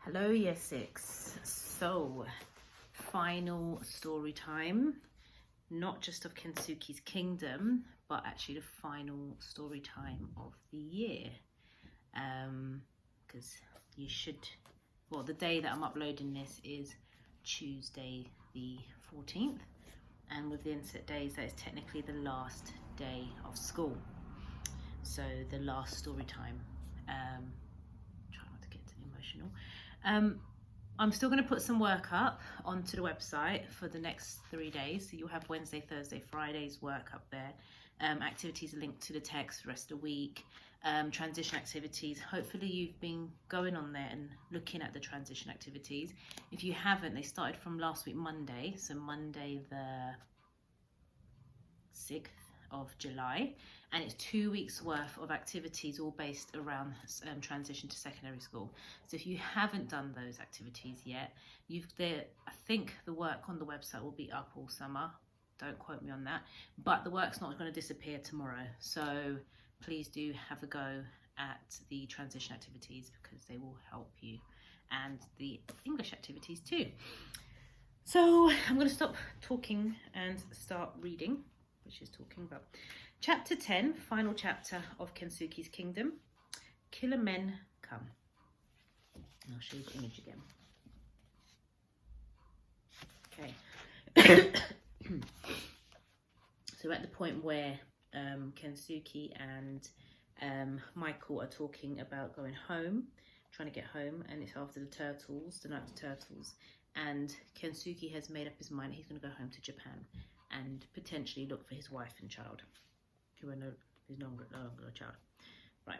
Hello, Year 6. So, final story time. Not just of Kensuke's Kingdom, but actually the final story time of the year. Because you should, well, the day that I'm uploading this is Tuesday the 14th. And within set days, that is technically the last day of school. So the last story time. Try not to get too emotional. I'm still going to put some work up onto the website for the next 3 days. So you'll have Wednesday, Thursday, Friday's work up there. Activities linked to the text the rest of the week. Transition activities. Hopefully you've been going on there and looking at the transition activities. If you haven't, they started from last week, Monday. So Monday the 6th of July. And it's 2 weeks worth of activities all based around transition to secondary school. So if you haven't done those activities yet, I think the work on the website will be up all summer. Don't quote me on that. But the work's not going to disappear tomorrow. So please do have a go at the transition activities because they will help you. And the English activities too. So I'm going to stop talking and start reading, which is talking about Chapter 10, final chapter of Kensuke's Kingdom. Killer men come. And I'll show you the image again. Okay. So we're at the point where Kensuke and Michael are talking about going home, trying to get home, and it's after the turtles, the night of the turtles. And Kensuke has made up his mind he's going to go home to Japan and potentially look for his wife and child. Who are no longer a child. Right.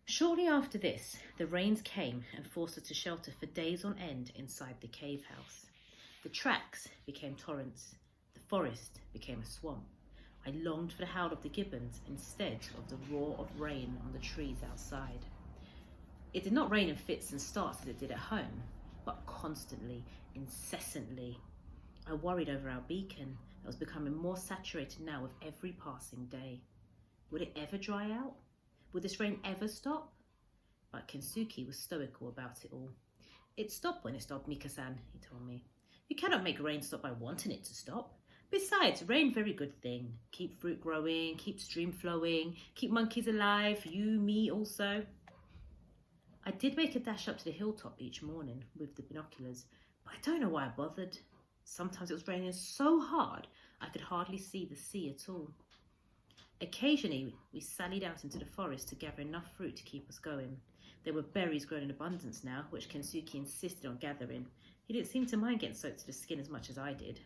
Shortly after this, the rains came and forced us to shelter for days on end inside the cave house. The tracks became torrents. The forest became a swamp. I longed for the howl of the gibbons instead of the roar of rain on the trees outside. It did not rain in fits and starts as it did at home, but constantly, incessantly. I worried over our beacon that was becoming more saturated now with every passing day. Would it ever dry out? Would this rain ever stop? But Kensuke was stoical about it all. It stopped when it stopped, Mika-san, he told me. You cannot make rain stop by wanting it to stop. Besides, rain very good thing. Keep fruit growing, keep stream flowing, keep monkeys alive, you, me also. I did make a dash up to the hilltop each morning with the binoculars, but I don't know why I bothered. Sometimes it was raining so hard I could hardly see the sea at all. Occasionally we sallied out into the forest to gather enough fruit to keep us going. There were berries growing in abundance now, which Kensuke insisted on gathering. He didn't seem to mind getting soaked to the skin as much as I did.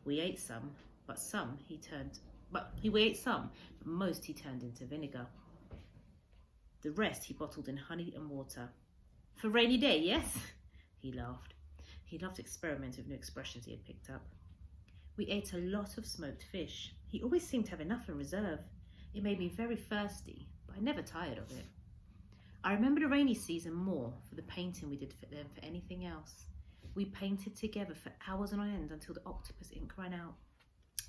We ate some, but most he turned into vinegar. The rest he bottled in honey and water. For rainy day, yes? He laughed. He loved experimenting with new expressions he had picked up. We ate a lot of smoked fish. He always seemed to have enough in reserve. It made me very thirsty, but I never tired of it. I remember the rainy season more for the painting we did for them for anything else. We painted together for hours on end until the octopus ink ran out.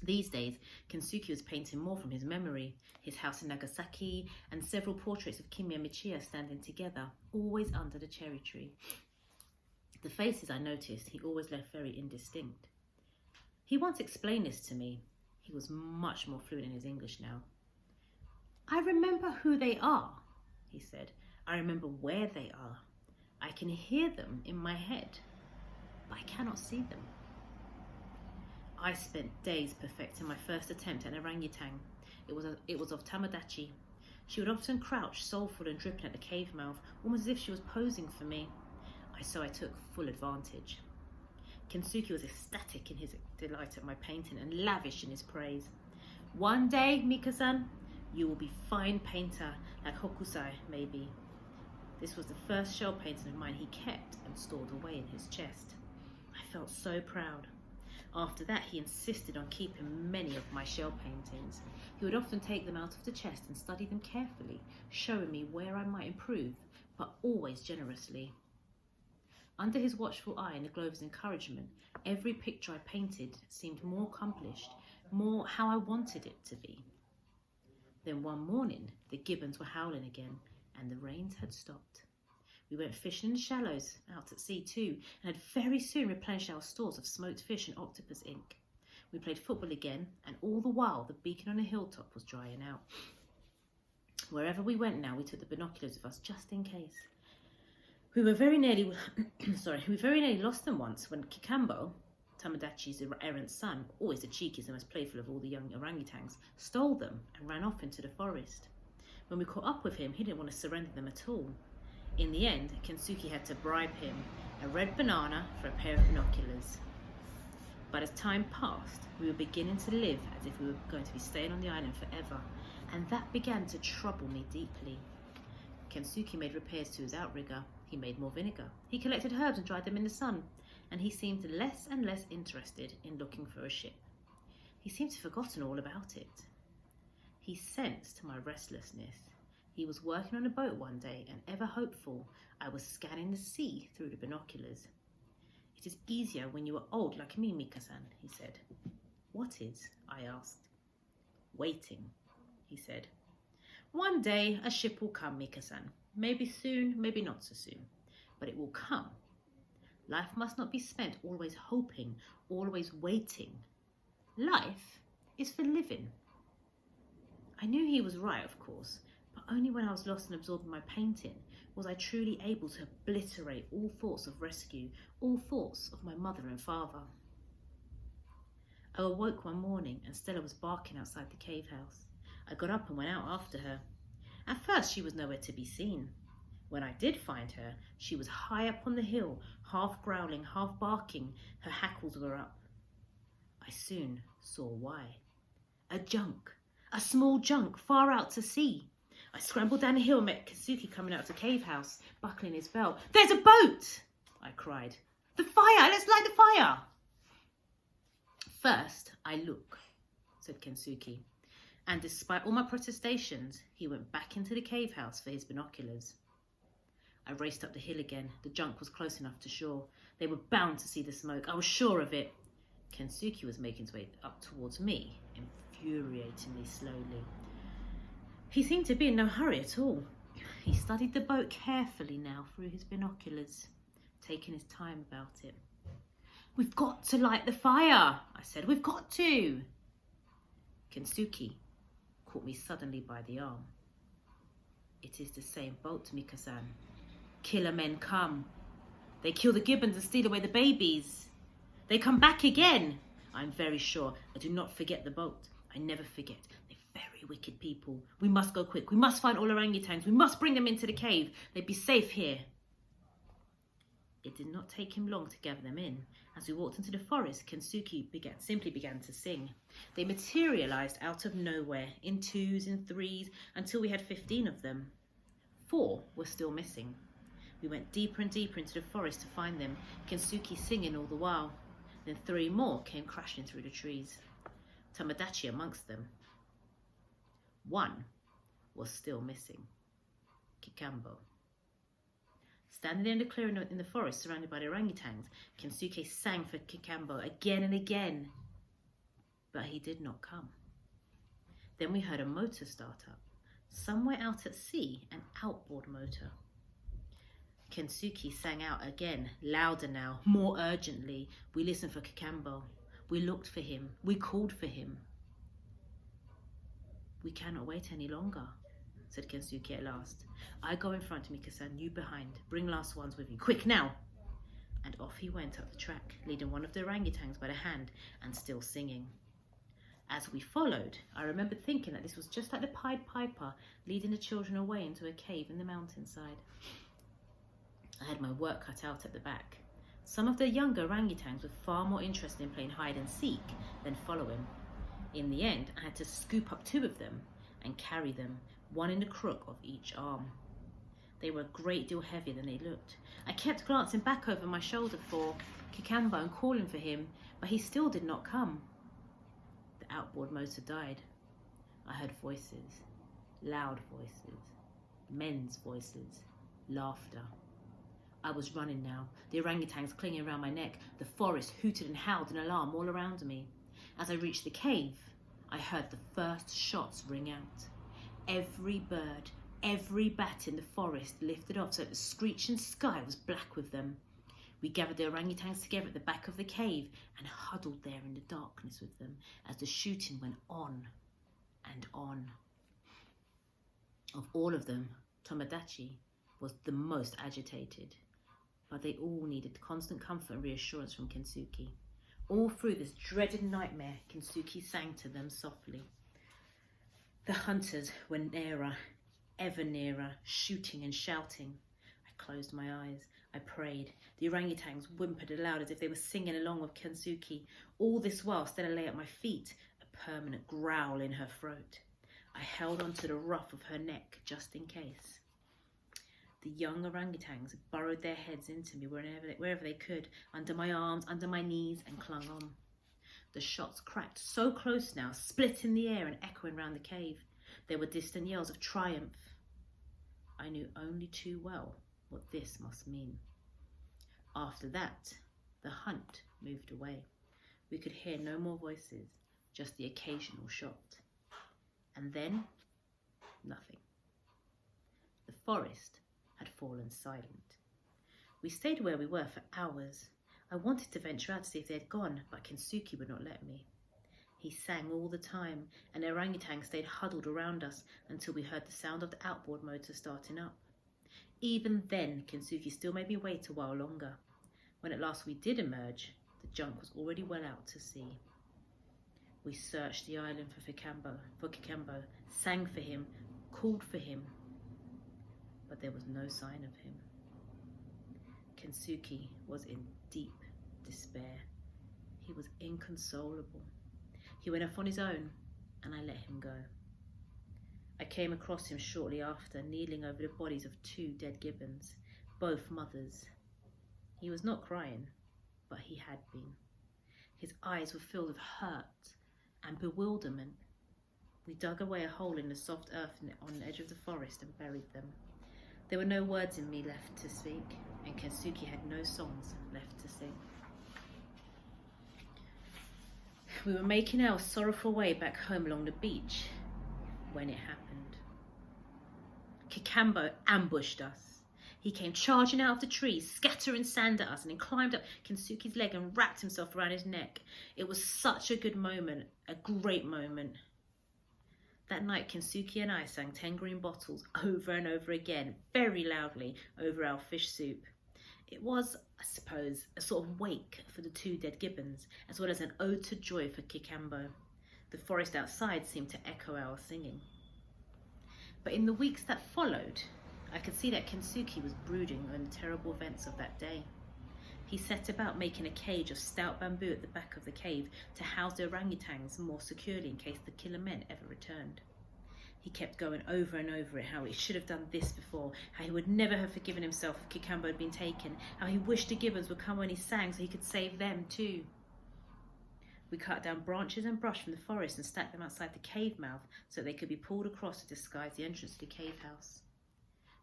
These days, Kensuke was painting more from his memory, his house in Nagasaki, and several portraits of Kimi and Michiya standing together, always under the cherry tree. The faces I noticed he always left very indistinct. He once explained this to me. He was much more fluent in his English now. I remember who they are, he said. I remember where they are. I can hear them in my head, but I cannot see them. I spent days perfecting my first attempt at an orangutan. It was of Tamadachi. She would often crouch, soulful and dripping at the cave mouth, almost as if she was posing for me. So I took full advantage. Kensuke was ecstatic in his delight at my painting and lavish in his praise. One day, Mika-san, you will be fine painter like Hokusai, maybe. This was the first shell painting of mine he kept and stored away in his chest. I felt so proud. After that, he insisted on keeping many of my shell paintings. He would often take them out of the chest and study them carefully, showing me where I might improve, but always generously. Under his watchful eye and the glow of his encouragement, every picture I painted seemed more accomplished, more how I wanted it to be. Then one morning, the gibbons were howling again, and the rains had stopped. We went fishing in the shallows, out at sea too, and had very soon replenished our stores of smoked fish and octopus ink. We played football again, and all the while the beacon on a hilltop was drying out. Wherever we went now, we took the binoculars with us just in case. We very nearly lost them once when Kikambo, Tamadachi's errant son, always the cheekiest and most playful of all the young orangutans, stole them and ran off into the forest. When we caught up with him, he didn't want to surrender them at all. In the end, Kensuke had to bribe him a red banana for a pair of binoculars. But as time passed, we were beginning to live as if we were going to be staying on the island forever, and that began to trouble me deeply. Kensuke made repairs to his outrigger. He made more vinegar. He collected herbs and dried them in the sun, and he seemed less and less interested in looking for a ship. He seemed to have forgotten all about it. He sensed my restlessness. He was working on a boat one day, and ever hopeful, I was scanning the sea through the binoculars. "It is easier when you are old like me, Mika-san," he said. "What is?" I asked. "Waiting," he said. "One day a ship will come, Mika-san. Maybe soon, maybe not so soon, but it will come. Life must not be spent always hoping, always waiting. Life is for living." I knew he was right, of course, but only when I was lost and absorbed in my painting was I truly able to obliterate all thoughts of rescue, all thoughts of my mother and father. I awoke one morning and Stella was barking outside the cave house. I got up and went out after her. At first she was nowhere to be seen. When I did find her, she was high up on the hill, half growling, half barking. Her hackles were up. I soon saw why. A junk, a small junk far out to sea. I scrambled down the hill and met Kensuke coming out of the cave house, buckling his belt. "There's a boat!" I cried. "The fire! Let's light the fire!" "First, I look," said Kensuke. And despite all my protestations, he went back into the cave house for his binoculars. I raced up the hill again. The junk was close enough to shore. They were bound to see the smoke. I was sure of it. Kensuke was making his way up towards me, infuriatingly slowly. He seemed to be in no hurry at all. He studied the boat carefully now through his binoculars, taking his time about it. "We've got to light the fire," I said. "We've got to." Kensuke caught me suddenly by the arm. "It is the same boat, Mika-san. Killer men come. They kill the gibbons and steal away the babies. They come back again. I'm very sure. I do not forget the boat. I never forget. They're very wicked people. We must go quick. We must find all orangutans. We must bring them into the cave. They'd be safe here." It did not take him long to gather them in. As we walked into the forest, Kensuke simply began to sing. They materialized out of nowhere, in twos and threes, until we had 15 of them. 4 were still missing. We went deeper and deeper into the forest to find them, Kensuke singing all the while. Then 3 more came crashing through the trees, Tamadachi amongst them. 1 was still missing, Kikambo. Standing in the clearing in the forest surrounded by the orangutans, Kensuke sang for Kikambo again and again, but he did not come. Then we heard a motor start up. Somewhere out at sea, an outboard motor. Kensuke sang out again, louder now, more urgently. We listened for Kikambo. We looked for him. We called for him. "We cannot wait any longer," said Kensuke at last. "I go in front, Mika-san, you behind. Bring last ones with you. Quick, now!" And off he went up the track, leading one of the orangutans by the hand and still singing. As we followed, I remembered thinking that this was just like the Pied Piper leading the children away into a cave in the mountainside. I had my work cut out at the back. Some of the younger orangutans were far more interested in playing hide and seek than following. In the end, I had to scoop up 2 of them and carry them, one in the crook of each arm. They were a great deal heavier than they looked. I kept glancing back over my shoulder for Kikambo and calling for him, but he still did not come. The outboard motor died. I heard voices, loud voices, men's voices, laughter. I was running now, the orangutans clinging around my neck. The forest hooted and howled in alarm all around me. As I reached the cave, I heard the first shots ring out. Every bird Every bat in the forest lifted off so that the screeching sky was black with them. We gathered the orangutans together at the back of the cave and huddled there in the darkness with them as the shooting went on and on. Of all of them, Tomodachi was the most agitated, but they all needed constant comfort and reassurance from Kensuke. All through this dreaded nightmare, Kensuke sang to them softly. The hunters were nearer, ever nearer, shooting and shouting. I closed my eyes. I prayed. The orangutans whimpered aloud as if they were singing along with Kensuke. All this while Stella lay at my feet, a permanent growl in her throat. I held onto the ruff of her neck just in case. The young orangutans burrowed their heads into me wherever they could, under my arms, under my knees, and clung on. The shots cracked so close now, split in the air and echoing round the cave. There were distant yells of triumph. I knew only too well what this must mean. After that, the hunt moved away. We could hear no more voices, just the occasional shot. And then, nothing. The forest had fallen silent. We stayed where we were for hours. I wanted to venture out to see if they had gone, but Kensuke would not let me. He sang all the time, and the orangutan stayed huddled around us until we heard the sound of the outboard motor starting up. Even then, Kensuke still made me wait a while longer. When at last we did emerge, the junk was already well out to sea. We searched the island for Kikembo, sang for him, called for him, but there was no sign of him. Kensuke was in deep despair. He was inconsolable. He went off on his own, and I let him go. I came across him shortly after, kneeling over the bodies of 2 dead gibbons, both mothers. He was not crying, but he had been. His eyes were filled with hurt and bewilderment. We dug away a hole in the soft earth on the edge of the forest and buried them. There were no words in me left to speak, and Kensuke had no songs left to sing. We were making our sorrowful way back home along the beach when it happened. Kikembo ambushed us. He came charging out of the trees, scattering sand at us, and then climbed up Kensuke's leg and wrapped himself around his neck. It was such a good moment, a great moment. That night, Kensuke and I sang 10 Green Bottles over and over again, very loudly, over our fish soup. It was, I suppose, a sort of wake for the 2 dead gibbons, as well as an ode to joy for Kikembo. The forest outside seemed to echo our singing. But in the weeks that followed, I could see that Kensuke was brooding on the terrible events of that day. He set about making a cage of stout bamboo at the back of the cave to house the orangutans more securely in case the killer men ever returned. He kept going over and over it, how he should have done this before, how he would never have forgiven himself if Kikembo had been taken, how he wished the gibbons would come when he sang so he could save them too. We cut down branches and brush from the forest and stacked them outside the cave mouth so they could be pulled across to disguise the entrance to the cave house.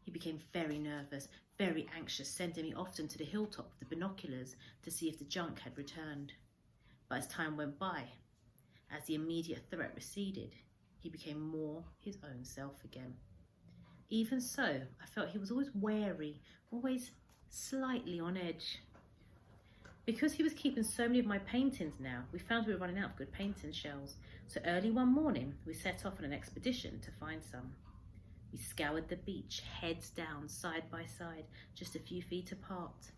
He became very nervous, very anxious, sending me often to the hilltop with the binoculars to see if the junk had returned. But as time went by, as the immediate threat receded, he became more his own self again. Even so, I felt he was always wary, always slightly on edge. Because he was keeping so many of my paintings now, we found we were running out of good painting shells. So early one morning, we set off on an expedition to find some. We scoured the beach, heads down, side by side, just a few feet apart.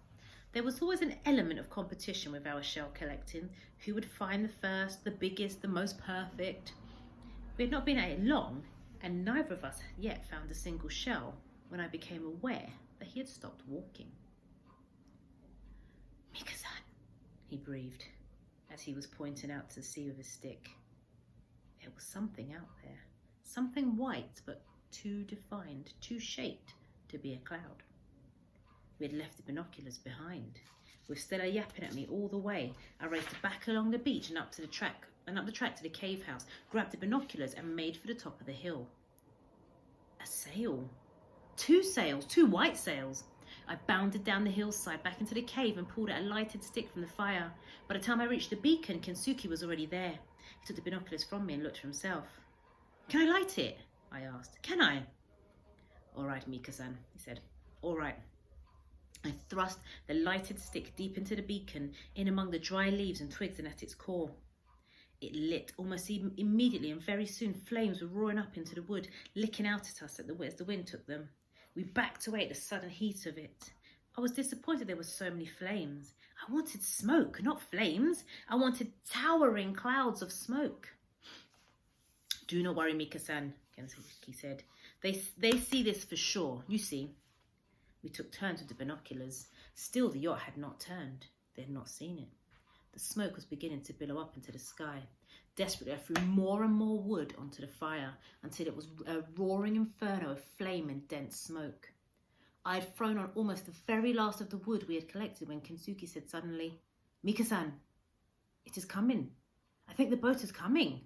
There was always an element of competition with our shell collecting. Who would find the first, the biggest, the most perfect? We had not been at it long, and neither of us had yet found a single shell when I became aware that he had stopped walking. "Mika-san," he breathed, as he was pointing out to the sea with his stick. There was something out there, something white, but too defined, too shaped to be a cloud. We had left the binoculars behind. With Stella yapping at me all the way, I raced back along the beach and up the track to the cave house, grabbed the binoculars and made for the top of the hill. A sail. 2 sails, 2 white sails. I bounded down the hillside back into the cave and pulled out a lighted stick from the fire. By the time I reached the beacon, Kensuke was already there. He took the binoculars from me and looked for himself. "Can I light it?" I asked. "Can I?" All right, Mika-san, he said. All right. I thrust the lighted stick deep into the beacon, in among the dry leaves and twigs and at its core. It lit almost immediately, and very soon flames were roaring up into the wood, licking out at us as the wind took them. We backed away at the sudden heat of it. I was disappointed there were so many flames. I wanted smoke, not flames. I wanted towering clouds of smoke. Do not worry, Mika-san, Kensuke said. They see this for sure, you see. We took turns with the binoculars. Still, the yacht had not turned. They had not seen it. The smoke was beginning to billow up into the sky. Desperately, I threw more and more wood onto the fire until it was a roaring inferno of flame and dense smoke. I had thrown on almost the very last of the wood we had collected when Kensuke said suddenly, Mika-san, it is coming. I think the boat is coming.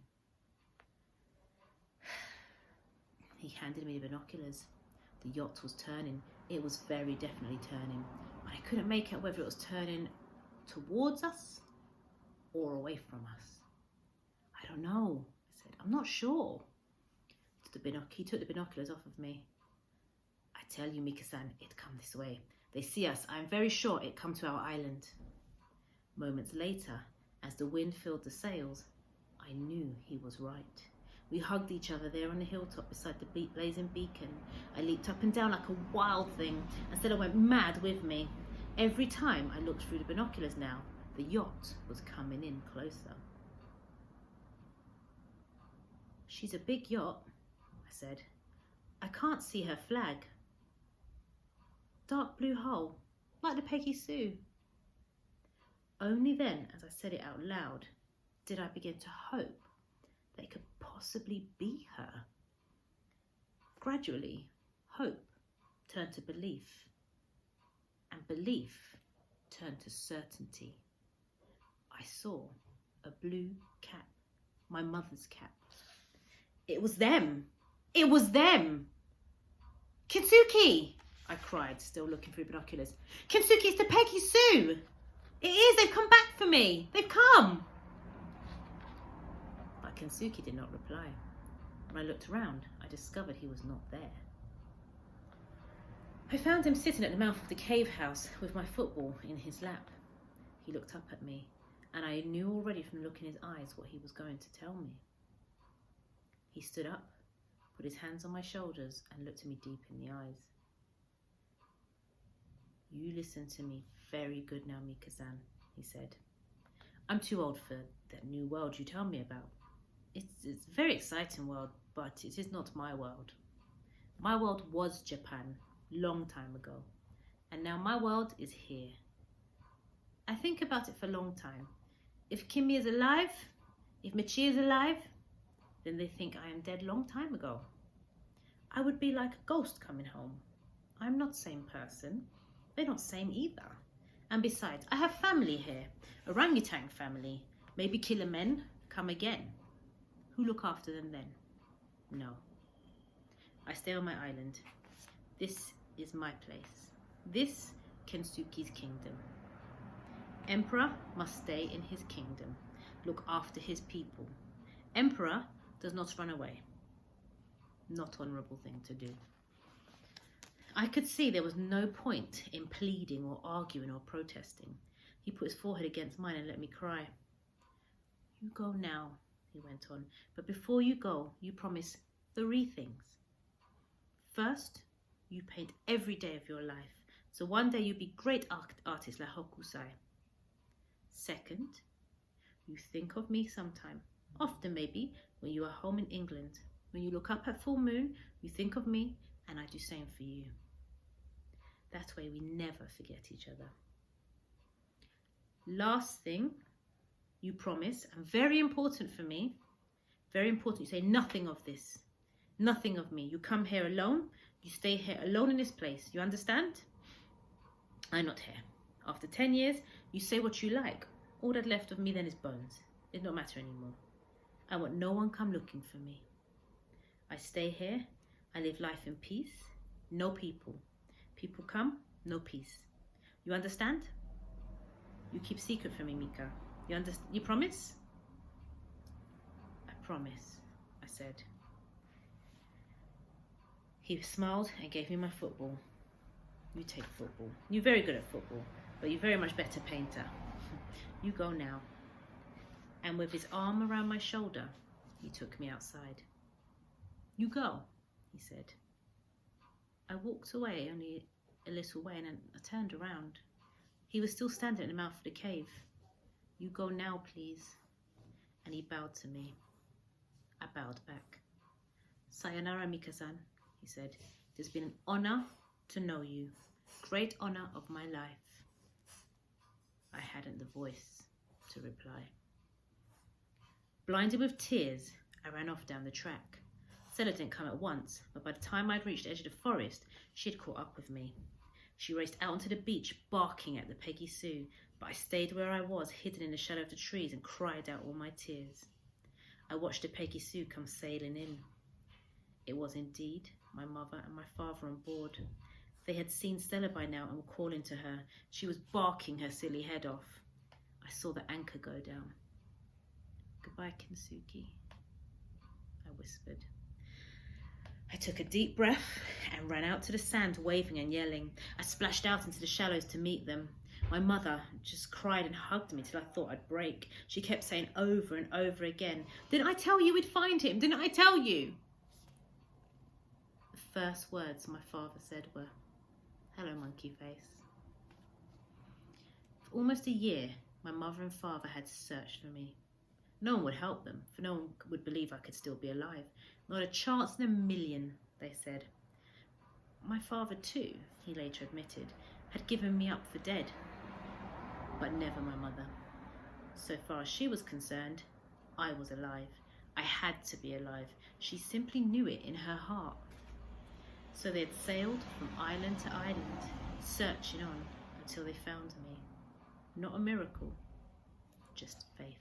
He handed me the binoculars. The yacht was turning. It was very definitely turning. But I couldn't make out whether it was turning towards us or away from us. I don't know, I said. I'm not sure. He took the binoculars off of me. I tell you, Mika-san, it come this way. They see us. I am very sure it come to our island. Moments later, as the wind filled the sails, I knew he was right. We hugged each other there on the hilltop beside the blazing beacon. I leaped up and down like a wild thing, and Stella went mad with me. Every time I looked through the binoculars now, the yacht was coming in closer. She's a big yacht, I said. I can't see her flag. Dark blue hull, like the Peggy Sue. Only then, as I said it out loud, did I begin to hope that it could possibly be her. Gradually, hope turned to belief, and belief turned to certainty. I saw a blue cap, my mother's cap. It was them! It was them! Kensuke! I cried, still looking through binoculars. Kensuke, it's the Peggy Sue! It is! They've come back for me! They've come! But Kensuke did not reply. When I looked around, I discovered he was not there. I found him sitting at the mouth of the cave house with my football in his lap. He looked up at me, and I knew already from the look in his eyes what he was going to tell me. He stood up, put his hands on my shoulders, and looked at me deep in the eyes. You listen to me very good now, Mika-san, he said. I'm too old for that new world you tell me about. It's a very exciting world, but it is not my world. My world was Japan, long time ago, and now my world is here. I think about it for a long time. If Kimi is alive, if Michi is alive, then they think I am dead long time ago. I would be like a ghost coming home. I'm not same person. They're not same either. And besides, I have family here, orangutan family. Maybe killer men come again. Who look after them then? No. I stay on my island. This is my place. This Kensuke's kingdom. Emperor must stay in his kingdom, look after his people. Emperor does not run away. Not honourable thing to do. I could see there was no point in pleading or arguing or protesting. He put his forehead against mine and let me cry. You go now, he went on, but before you go, you promise 3 things. First, you paint every day of your life, so one day you'll be great artist like Hokusai. Second, you think of me sometime, often maybe, when you are home in England. When you look up at full moon, you think of me, and I do same for you. That way we never forget each other. Last thing, you promise, and very important for me, very important, you say nothing of this, nothing of me. You come here alone, you stay here alone in this place. You understand? I'm not here. After 10 years, you say what you like. All that left of me then is bones. It don't matter anymore. I want no one come looking for me. I stay here. I live life in peace. No people. People come, no peace. You understand? You keep secret from me, Mika. You promise? I promise, I said. He smiled and gave me my football. You take football. You're very good at football, but you're very much better painter. You go now. And with his arm around my shoulder, he took me outside. You go, he said. I walked away only a little way and I turned around. He was still standing at the mouth of the cave. You go now, please. And he bowed to me. I bowed back. Sayonara, Mika-san, he said. It has been an honor to know you. Great honor of my life. I hadn't the voice to reply. Blinded with tears, I ran off down the track. Stella didn't come at once, but by the time I'd reached the edge of the forest, she had caught up with me. She raced out onto the beach, barking at the Peggy Sue, but I stayed where I was, hidden in the shadow of the trees, and cried out all my tears. I watched the Peggy Sue come sailing in. It was indeed my mother and my father on board. They had seen Stella by now and were calling to her. She was barking her silly head off. I saw the anchor go down. Goodbye, Kensuke, I whispered. I took a deep breath and ran out to the sand, waving and yelling. I splashed out into the shallows to meet them. My mother just cried and hugged me till I thought I'd break. She kept saying over and over again, "Didn't I tell you we'd find him? Didn't I tell you?" The first words my father said were, "Hello, monkey face." For almost a year, my mother and father had searched for me. No one would help them, for no one would believe I could still be alive. Not a chance in a million, they said. My father too, he later admitted, had given me up for dead. But never my mother. So far as she was concerned, I was alive. I had to be alive. She simply knew it in her heart. So they had sailed from island to island, searching on until they found me. Not a miracle, just faith.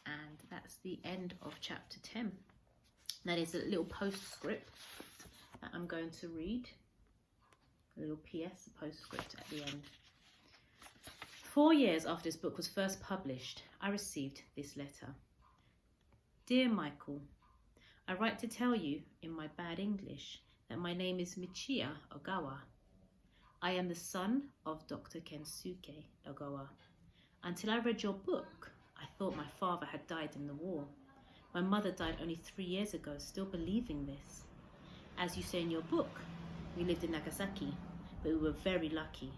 And that's the end of chapter 10. That is a little postscript that I'm going to read. A little PS, a postscript at the end. 4 years after this book was first published, I received this letter. Dear Michael, I write to tell you, in my bad English, that my name is Michiya Ogawa. I am the son of Dr. Kensuke Ogawa. Until I read your book, I thought my father had died in the war. My mother died only 3 years ago, still believing this. As you say in your book, we lived in Nagasaki, but we were very lucky.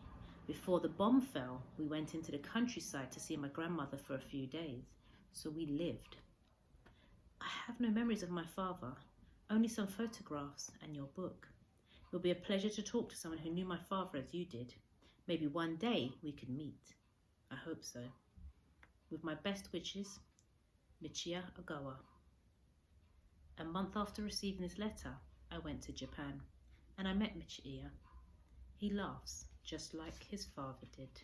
Before the bomb fell, we went into the countryside to see my grandmother for a few days, so we lived. I have no memories of my father, only some photographs and your book. It will be a pleasure to talk to someone who knew my father as you did. Maybe one day we could meet. I hope so. With my best wishes, Michiya Ogawa. A month after receiving this letter, I went to Japan and I met Michiya. He laughs just like his father did.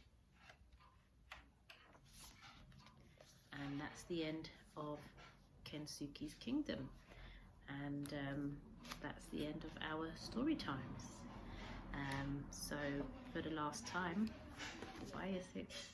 And that's the end of Kensuke's Kingdom. And that's the end of our story times. So for the last time, goodbye, Essex.